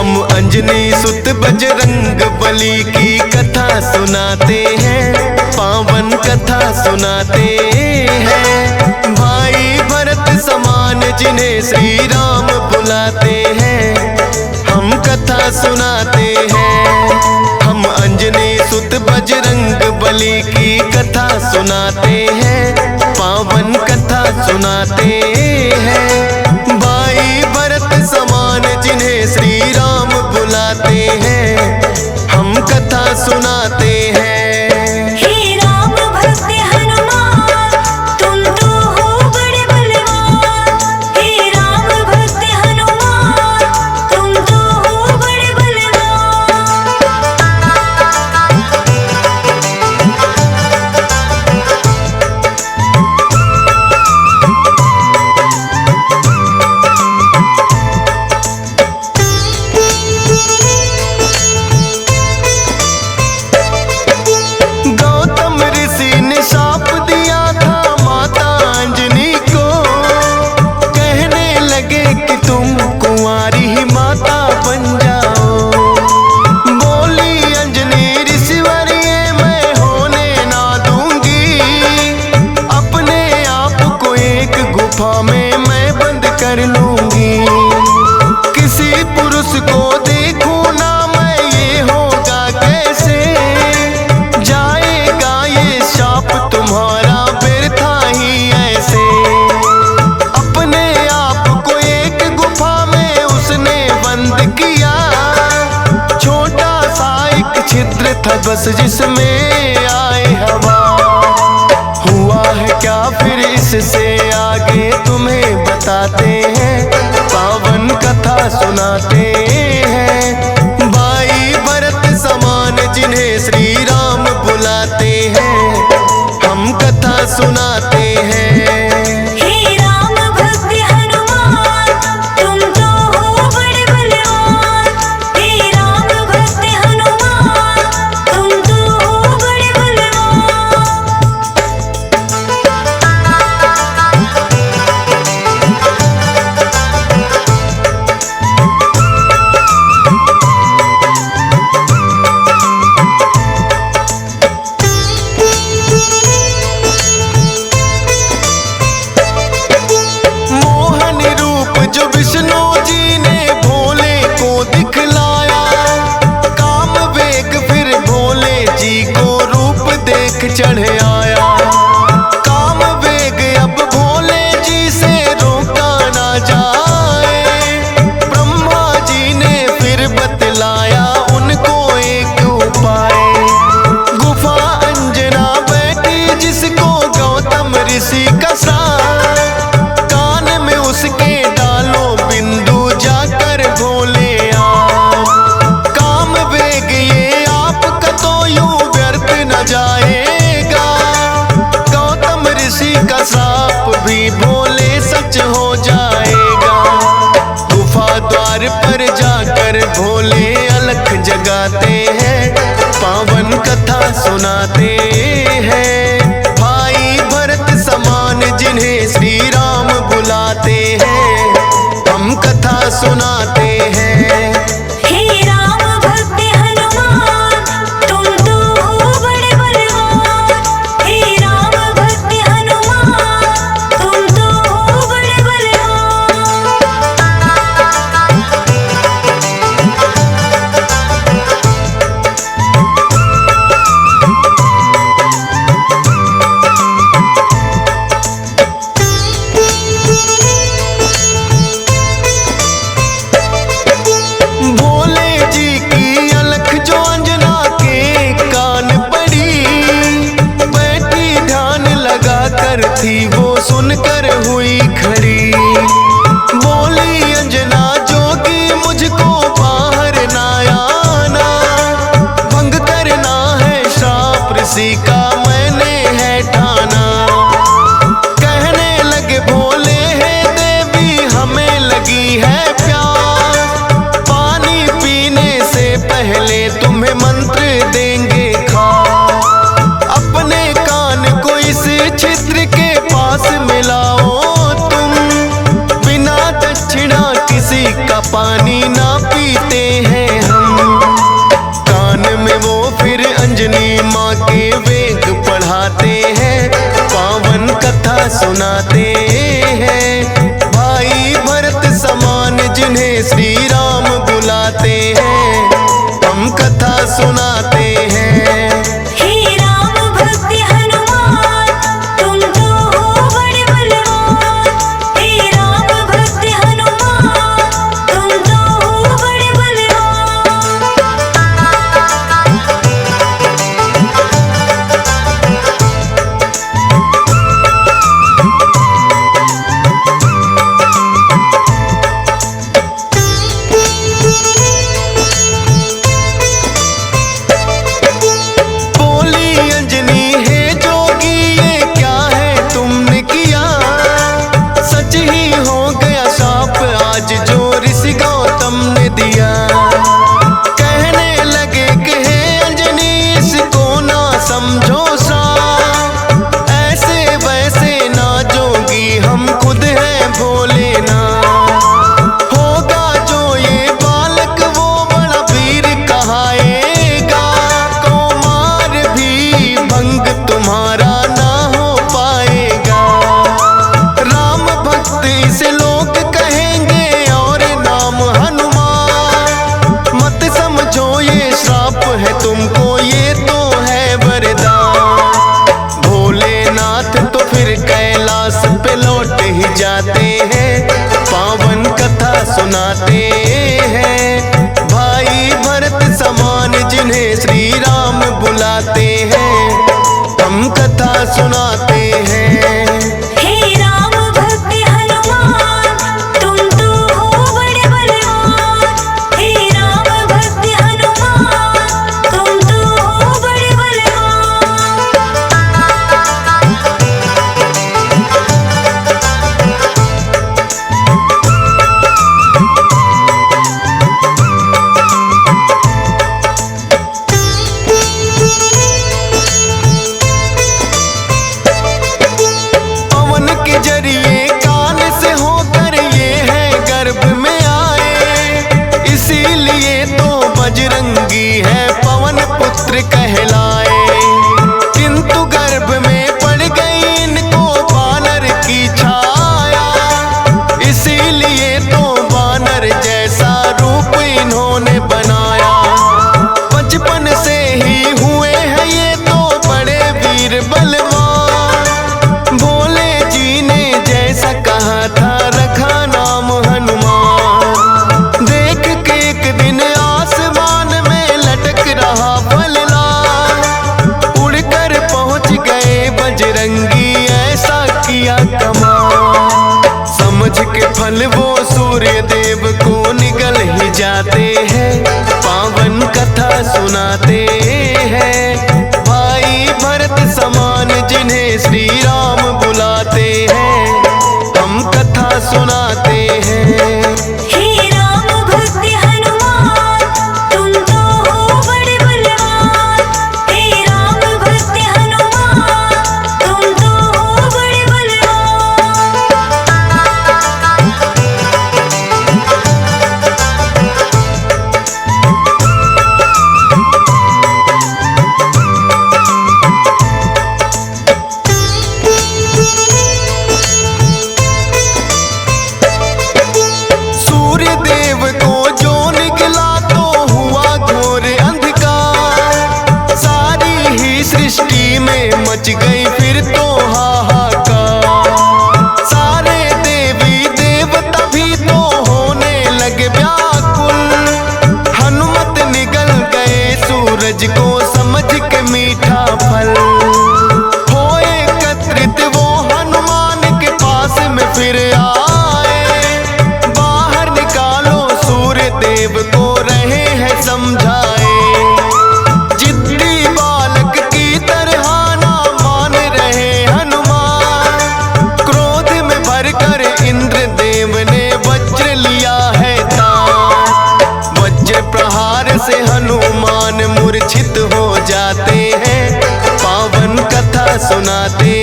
हम अंजनी सुत बजरंग बली की कथा सुनाते हैं, पावन कथा सुनाते हैं। भाई भरत समान जिन्हें श्री राम बुलाते हैं, हम कथा सुनाते हैं। हम अंजनी सुत बजरंग बली की कथा सुनाते हैं, पावन कथा सुनाते हैं। भाई भरत समान जिन्हें श्री राम बुलाते हैं, हम कथा सुनाते हैं। हे राम भक्त हनुमान, तुम तो हो बड़े बलवान। हे राम भक्त हनुमान, तुम तो हो बड़े बलवान। गौतम ऋषि ने शाप दिया था माता अंजनी को, कहने लगे कि तुम कुंवारी ही माता बन जाओ। बोली अंजनी ऋषिवर ये मैं होने ना दूंगी, अपने आप को एक गुफा में मैं बंद कर लूंगी। किसी पुरुष को देखूं ना मैं, ये होगा कैसे? जाएगा ये शाप तुम्हारा व्यर्था ही ऐसे। अपने आप को एक गुफा में उसने बंद किया, छोटा सा एक छिद्र था बस जिसमें आए हवा। हुआ है क्या फिर इससे आगे तुम्हें बताते हैं, पावन कथा सुनाते हैं। भाई भरत समान जिन्हें श्री राम बुलाते हैं, हम कथा सुनाते हैं। हे राम भक्त हनुमान, तुम तो हो बड़े बलवान। हे राम भक्त हनुमान, तुम तो हो बड़े बलवान। मोहन रूप जो विष्णु जी ने भोले को दिखलाया, काम वेग फिर भोले जी को रूप देख चढ़ आया। काम वेग अब भोले जी से रोका ना जाए, ब्रह्मा जी ने फिर बतलाया उनको एक उपाय। गुफा अंजना बैठी जिसको गौतम ऋषि का साथ, कान में उसके डालो बिंदु जाकर भोले आप। काम वेग ये आपका तो यूं व्यर्थ न जाएगा, गौतम ऋषि का श्राप भी भोले सच हो जाएगा। गुफा द्वार पर जाकर भोले अलख जगाते हैं, पावन कथा सुनाते हैं। भाई भरत समान जिन्हें श्री राम बुलाते हैं, हम कथा सुनाते हैं। हे राम भक्त हनुमान, तुम तो हो बड़े बलवान। हे राम भक्त हनुमान, तुम तो हो बड़े बलवान। भोले जी की अलख जो अंजना के कान पड़ी, बैठी ध्यान लगा कर थी वो सुनकर हुई खड़ी। बोली अंजना जोगी मुझको बाहर ना आना, भंग करना है श्राप ऋषि का मैंने है ठाना। कहने लगे भोले है देवी हमें लगी है प्यास, पानी पीने से पहले तुम्हें मंत्र देंगे खास। अपने कान को इस छिद्र के पास मिलाओ तुम, बिना दक्षिणा किसी का पानी ना पीते सुनाते हैं। भाई भरत समान जिन्हें श्री राम बुलाते हैं, हम कथा सुनाते हैं। हे राम भक्त हनुमान, तुम तो हो बड़े बलवान। हे राम भक्त हनुमान, तुम तो हो बड़े बलवान। बोली अंजनी है जोगी, ये क्या है तुमने किया? सच ही हो गया शाप आज जो ऋषि गौतम ने दिया। कहने लगे कि हे अंजनी इसको ना समझो साप, ऐसे वैसे ना जोगी हम खुद हैं भोले ना। होगा जो ये बालक वो बड़ा वीर कहाएगा, कौमार भी भंग तुम्हारा ना हो पाएगा। राम भक्त इसे लोग कहेंगे और नाम हनुमान। मत समझो ये श्राप है तुमको, ये तो है वरदान। भोलेनाथ तो फिर कैलाश पे लौट ही जाते हैं, पावन कथा सुनाते हैं। भाई भरत समान जिन्हें श्री राम बुलाते हैं, हम कथा सुनाते हैं। हे राम भक्त हनुमान, तुम तो हो बड़े बलवान। हे राम भक्त हनुमान, तुम तो हो बड़े बलवान। पवन के जरिए कान से होकर ये है गर्भ में आए, इसीलिए तो बजरंगी है पवन पुत्र कहलाए। किंतु गर्भ में पड़ गई इनको बानर की छाया, इसीलिए तो बानर जैसा रूप इन्होंने बनाया। बचपन से ही हुए हैं ये तो बड़े वीर बलवान। भोले जी ने जैसा कहा था रखा नाम हनुमान। देख के एक दिन आसमान में लटक रहा फलदार, उड़कर पहुंच गए बजरंगी ऐसा किया कमाल। समझ के फल वो सूर्य देव को निगल ही जाते हैं, पावन कथा सुनाते हैं। भाई भरत समान जिन्हें श्री राम बुलाते हैं, हम कथा सुनाते हैं। हे राम भक्त हनुमान, तुम तो हो बड़े बलवान। हे राम भक्त हनुमान, तुम तो हो बड़े बलवान। सूर्य देव को जो निकला तो हुआ घोर अंधकार, सारी ही सृष्टि में मच गई फिर तो हाहाकार। सारे देवी देवता भी तो होने लगे व्याकुल, हनुमत निगल गए सूरज को समझ के मीठा फल। हो एकत्रित वो हनुमान के पास में फिर आए, बाहर निकालो सूर्य देव को रहे हैं समझाए। जिद्दी बालक की तरह ना मान रहे हनुमान, क्रोध में भरकर इंद्र देव ने वज्र लिया है तान। वज्र प्रहार से हनुमान मूर्छित हो जाते हैं, पावन कथा सुनाते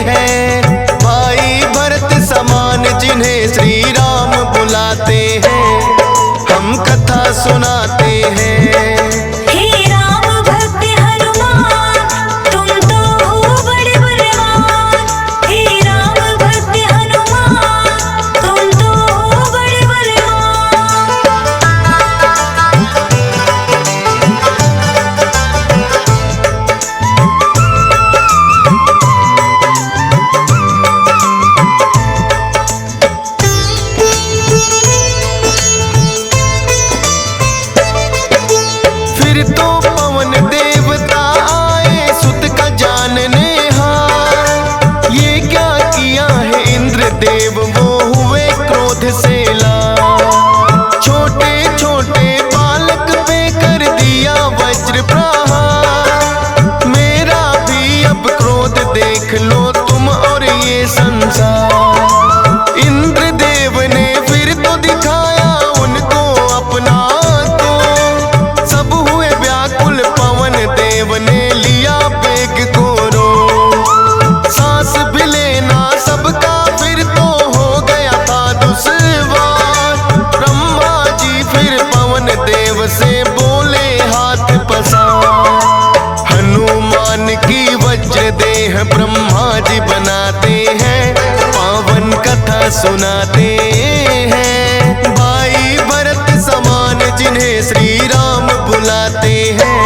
हैं। भाई भरत समान जिन्हें श्री राम बुलाते हैं, हम कथा सुनाते हैं। हे राम भक्त हनुमान, तुम तो हो बड़े बलवान। हे राम देव से बोले हाथ पसार। हनुमान की वज्र देह ब्रह्मा जी बनाते हैं, पावन कथा सुनाते हैं। भाई भरत समान जिन्हें श्री राम बुलाते हैं,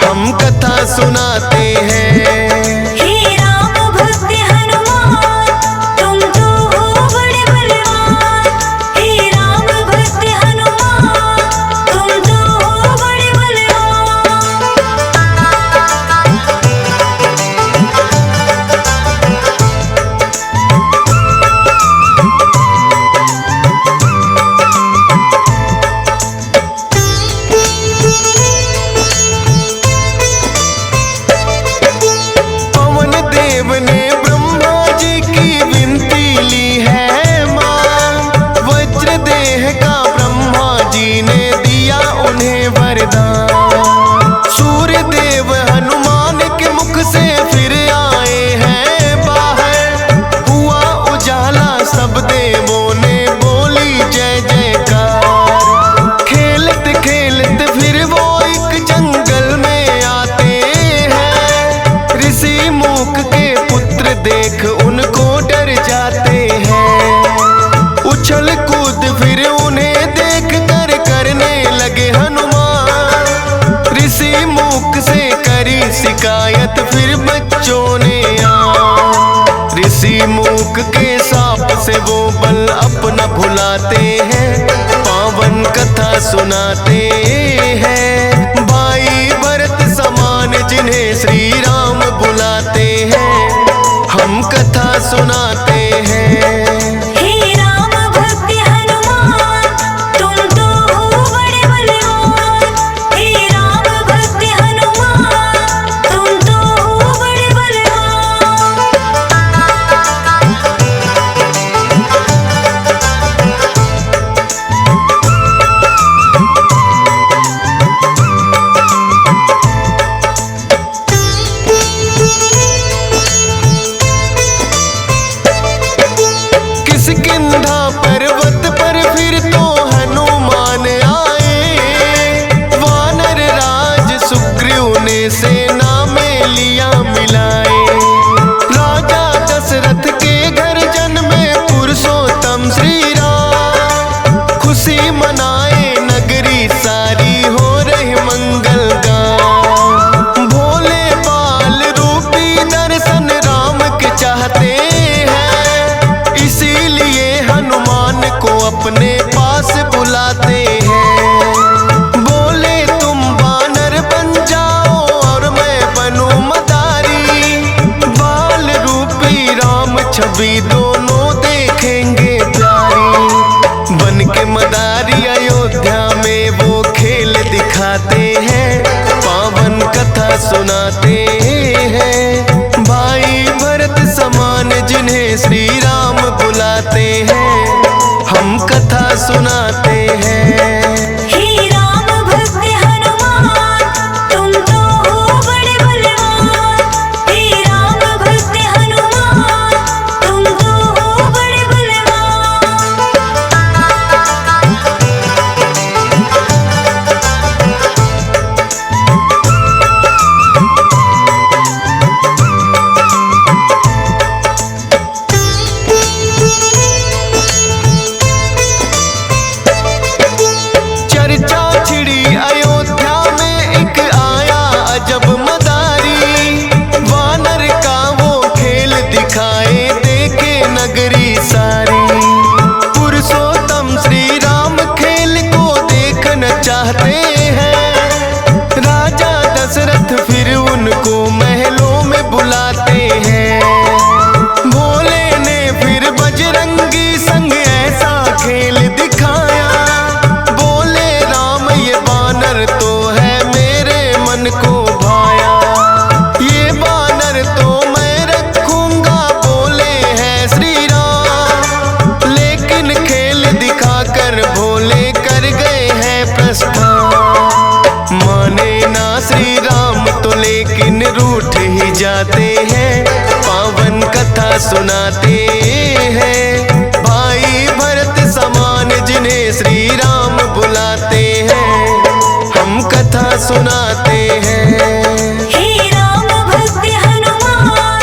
हम कथा सुनाते हैं। हे राम भक्त हनुमान, तुम तो हो बड़े बलवान। हे राम भक्त हनुमान, तुम तो हो बड़े बलवान। पवन देव ने ब्रह्मा जी की विनती ली है मां, वज्र देह का ब्रह्मा जी ने दिया उन्हें वरदान। सूर्य देव हनुमान के मुख से फिर आए हैं बाहर, हुआ उजाला सब देवों ने बोली जय जयकार। खेलत खेलत फिर वो एक जंगल में आते हैं, ऋषि मूक के पुत्र देख उनको डर जाते हैं। उछल कूद फिर उन्हें देख कर करने लगे हनुमान। ऋषि मूक से करी शिकायत फिर बच्चों ने ऋषि मूक के साप से वो बल अपना भुलाते हैं, पावन कथा सुनाते हैं। भाई भरत समान जिन्हें श्री राम बुलाते हैं, हम कथा सुनाते हैं। हे राम भक्त हनुमान, तुम तो हो बड़े बलवान। हे राम भक्त हनुमान, तुम तो हो बड़े बलवान। किष्किंधा पर्वत पर फिर तो हनुमान आए, वानर राज सुग्रीव ने सेना में लिया मिलाए। राजा दशरथ के घर जन्मे पुरुषोत्तम श्री राम, खुशी मनाए नगरी सारी हो रही मंगल गान। भोले बाल रूपी दर्शन राम के चाहते हैं, इसीलिए हनुमान को अपने पास बुलाते हैं। बोले तुम वानर बन जाओ और मैं बनूं मदारी, बाल रूपी राम छवि दोनों देखेंगे प्यारी। बन के मदारी अयोध्या में वो खेल दिखाते हैं, पावन कथा सुनाते हैं। भाई भरत समान जिन्हें श्री राम बुलाते हैं, हम कथा सुनाते हैं। हे राम भक्त हनुमान, तुम तो हो बड़े बलवान। हे राम भक्त हनुमान, तुम तो हो बड़े बलवान। चर्चा छिड़ी अयोध्या में एक आया अजब मदारी, वानर का वो खेल दिखाए देखे नगरी सारी। पुरुषोत्तम श्री राम खेल को देखना चाहते हैं, राजा दशरथ फिर उनको महलों में बुलाते हैं। भोले ने फिर बजरंगी संग ऐसा खेल दिखाया, बोले राम ये बानर तो है मेरे मन को भाया। ये बानर तो मैं रखूंगा, बोले हैं श्री राम। लेकिन खेल दिखाकर भोले कर गए हैं प्रस्थान। माने ना श्री राम तो लेकिन रूठ ही जाते हैं, पावन कथा सुनाते हैं। भाई भरत समान जिन्हें श्री राम बुलाते हैं, सुनाते हैं। हे राम भक्त हनुमान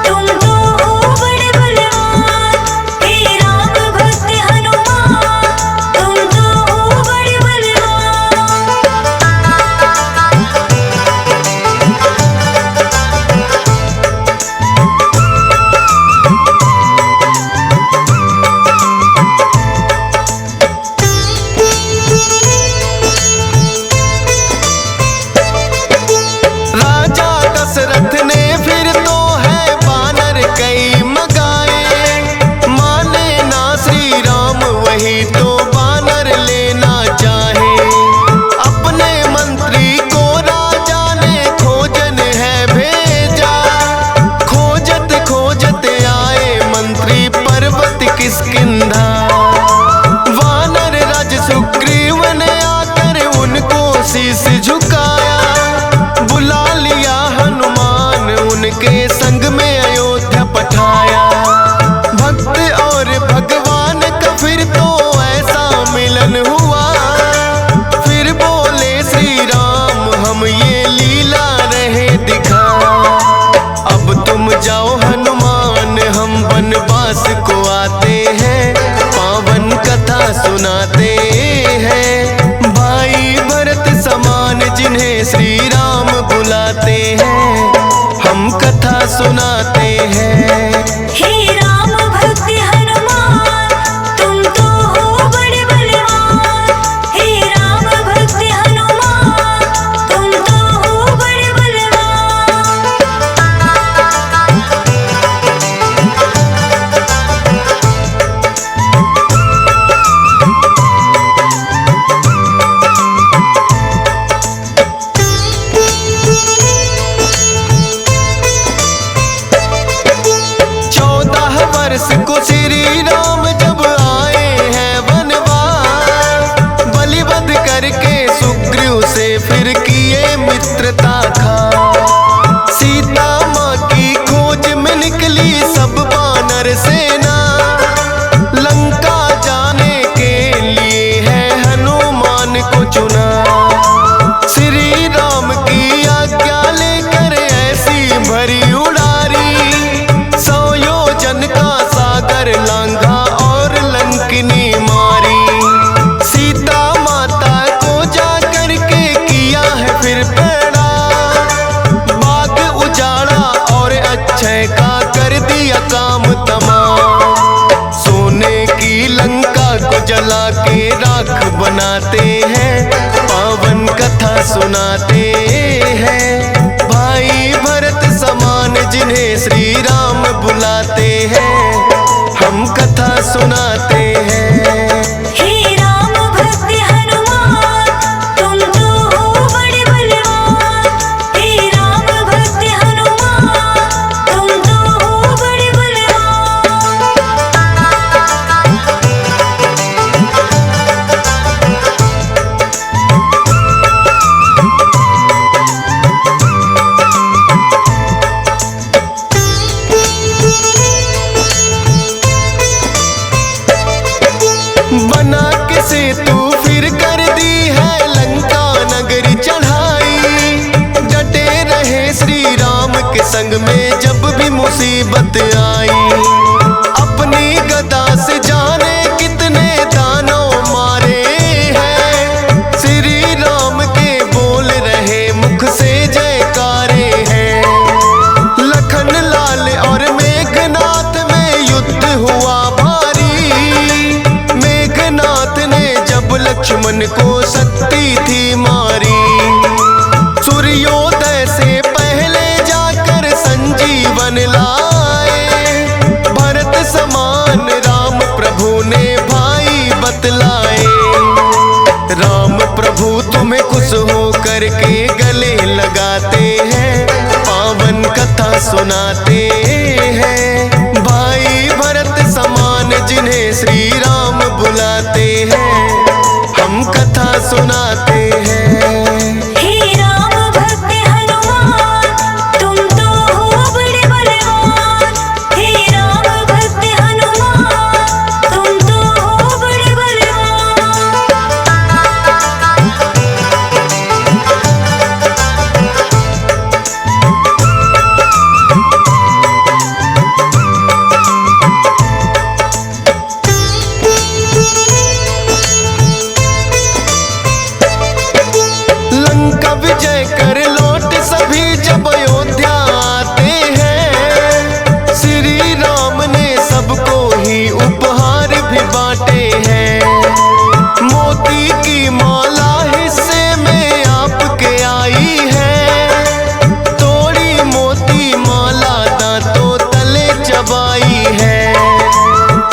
तुम तो हो बड़े बलवान। हे राम भक्त हनुमान तुम तो हो बड़े बलवान। राजा दशरथ ने फिर तो है बानर कई मगाए, माने ना श्री राम वही तो बानर लेना चाहे। अपने मंत्री को राजा ने खोजन है भेजा, खोजत खोजत आए मंत्री पर्वत किष्किंधा। वानर राज सुग्रीव ने आकर उनको शीश झुकाया, बुला लिया हनुमान उनके संग में अयोध्या पठाया। भक्त और भगवान का फिर तो ऐसा मिलन हुआ, फिर बोले श्री राम हम ये लीला रहे दिखा। अब तुम जाओ हनुमान हम वनवास को आते हैं, पावन कथा सुनाते हैं। भाई भरत समान जिन्हें श्री राम बुलाते हैं, हम कथा सुनाते हैं। हे राम भक्त हनुमान तुम तो हो बड़े बलवान। हे राम भक्त हनुमान तुम तो हो बड़े बलवान। को श्री राम जब आए हैं वनवास, बलिवध करके सुग्रीव से फिर किए मित्रता खा। सीता माँ की खोज में निकली सब वानर सेना, लंका जाने के लिए है हनुमान को चुना। श्री राम की आज्ञा लेकर ऐसी भरी उड़ारी, 100 योजन का सागर लांघा और लंकिनी मारी। सीता माता को जा करके किया है फिर पैड़ा, बाग उजाड़ा और अक्षय का कर दिया काम तमाम। सोने की लंका को जला के राख बनाते हैं, पावन कथा सुनाते हैं। भाई भरत समान जिन्हें श्री राम बुलाते हैं, हम कथा सुनाते हैं। हे राम भक्त हनुमान तुम तो हो बड़े बलवान। हे राम भक्त हनुमान तुम तो हो बड़े बलवान। बना के सेतु फिर कर दी है लंका नगरी चढ़ाई। डटे रहे श्री राम के संग में जब भी मुसीबत आई। अपनी गदा से जाने कितने दानव मारे हैं, श्री राम के बोल रहे मुख से जयकारे हैं। लखन लाल और मेघनाथ में युद्ध हुआ भारी, मेघनाथ ने जब लक्ष्मण को शक्ति थी मारी। सूर्योदय से पहले जाकर संजीवन लाए, भरत समान राम प्रभु ने भाई बतलाए। राम प्रभु तुम्हें खुश हो करके गले लगाते हैं, पावन कथा सुनाते हैं। भाई भरत समान जिन्हें श्री राम बुलाते हैं, हम कथा सुनाते हैं। हे राम भक्त हनुमान तुम तो हो बड़े बलवान। हे राम भक्त हनुमान तुम तो हो बड़े बलवान। विजय कर लौट सभी जब अयोध्या आते हैं। श्री राम ने सबको ही उपहार भी बांटे हैं। मोती की माला हिस्से में आपके आई है। तोड़ी मोती माला दांतों तले चबाई है।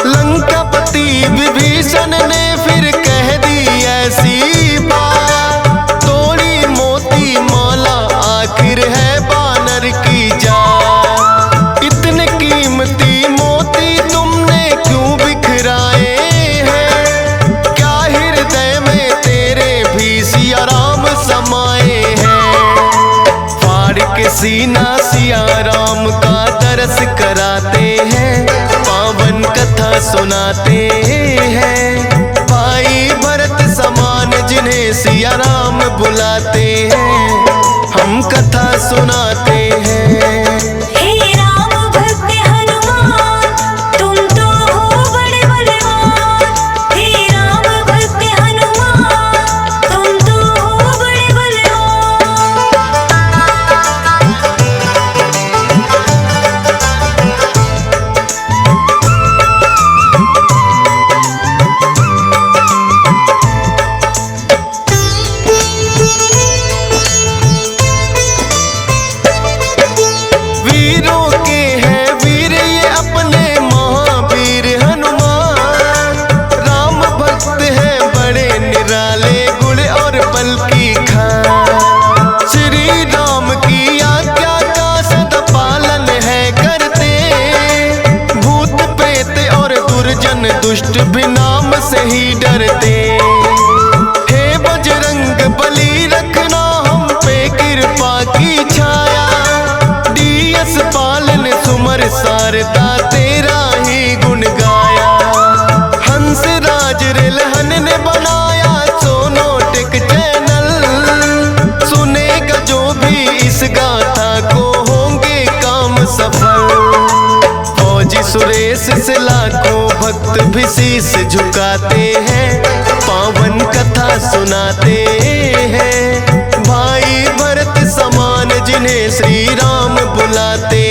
लंकापति विभीषण ने फिर कह दी ऐसी बात। तोड़ी मोती माला आखिर है बानर की जात। इतने कीमती मोती तुमने क्यों बिखराए हैं? क्या हृदय में तेरे भी सिया राम समाए हैं? फाड़ के सीना सिया राम का दरस कराते हैं। पावन कथा सुनाते हैं। भाई भरत समान जिन्हें सिया राम बुलाते हैं, हम कथा सुनाते हैं। हे राम भक्त हनुमान, तुम तो हो बड़े बलवान। हे राम भक्त हनुमान, तुम तो हो बड़े बलवान। वीरों के हैं वीर ये अपने महावीर हनुमान। राम भक्त हैं बड़े निराले गुण और बल की खान। श्री राम की आज्ञा का सदा पालन है करते। भूत प्रेत और दुर्जन दुष्ट भी नाम से ही डरते। हे बजरंग बली रखना हम पे कृपा की छाया। डीएस पालन सुमर सारदा तेरा ही गुण गाया। हंस राज रिलहन ने बनाया सोनोटिक चैनल। सुनेगा जो भी इस गाथा को होंगे काम सफल। फौजी सुरेश से लाखों भक्त भी शीश झुकाते हैं। पावन कथा सुनाते हैं। भाई भरत समान जिन्हें श्री राम बुलाते